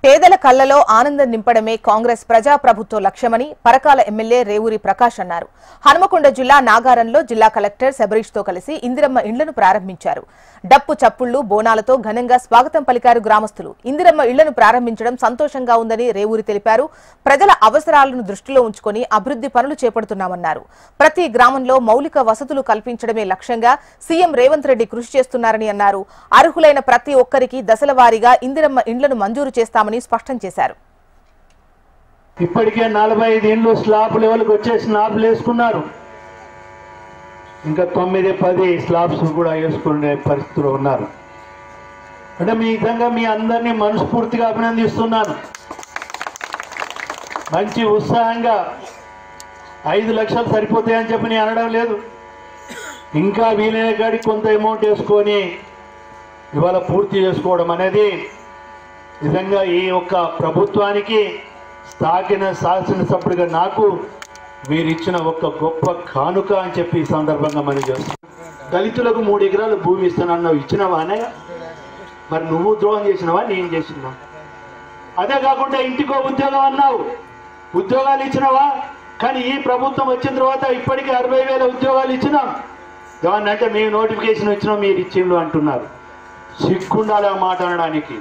పేదల కళ్లలో ఆనందం నింపడమే కాంగ్రెస్ ప్రజాప్రభుత్వ లక్ష్యమని పరకాల ఎమ్మెల్యే రేవూరి ప్రకాష్ అన్నారు. హనుమకొండ జిల్లా నాగారంలో జిల్లా కలెక్టర్ శబరీష్ తో కలిసి ఇందిరమ్మ ఇండ్లను ప్రారంభించారు. డప్పు చప్పుళ్లు బోనాలతో ఘనంగా స్వాగతం పలికారు గ్రామస్తులు. ఇందిరమ్మ ఇళ్లను ప్రారంభించడం సంతోషంగా ఉందని రేవూరి తెలిపారు. ప్రజల అవసరాలను దృష్టిలో ఉంచుకొని అభివృద్ధి పనులు చేపడుతున్నామన్నారు. ప్రతి గ్రామంలో మౌలిక వసతులు కల్పించడమే లక్ష్యంగా సీఎం రేవంత్ రెడ్డి కృషి చేస్తున్నారని అన్నారు. అర్హులైన ప్రతి ఒక్కరికి దశల వారీగా ఇందిరమ్మ ఇండ్లను మంజూరు చేస్తామని స్పష్టం చేశారు. ఇప్పటికే 45 ఇండ్లు స్లాబ్ లెవెల్కి వచ్చే స్లాబ్లు వేసుకున్నారు. ఇంకా 9-10 స్లాబ్స్ కూడా వేసుకునే పరిస్థితిలో ఉన్నారు. అంటే మీ విధంగా మీ అందరినీ మనస్ఫూర్తిగా అభినందిస్తున్నాను. మంచి ఉత్సాహంగా 5 లక్షలు సరిపోతాయని చెప్పి నేను అనడం లేదు. ఇంకా వీలైన కాడికి కొంత అమౌంట్ వేసుకొని ఇవాళ పూర్తి చేసుకోవడం అనేది నిజంగా ఈ యొక్క ప్రభుత్వానికి స్థాకిన శాసనసభ్యుడిగా నాకు వీరిచ్చిన ఒక గొప్ప కానుక అని చెప్పి ఈ సందర్భంగా మనం చేస్తాం. దళితులకు 3 ఎకరాలు భూమి ఇస్తానన్నావు, ఇచ్చినవానే? మరి నువ్వు ద్రోహం చేసినవా, నేను చేసినా? అదే కాకుండా ఇంటికో ఉద్యోగం అన్నావు, ఉద్యోగాలు ఇచ్చినవా? కానీ ఈ ప్రభుత్వం వచ్చిన తర్వాత ఇప్పటికీ 60,000 ఉద్యోగాలు ఇచ్చినాం. ఏమన్నంటే మేము నోటిఫికేషన్ ఇచ్చినాం, మీరు ఇచ్చిండ్రు అంటున్నారు. సిగ్గుండాలి ఆ మాట అనడానికి.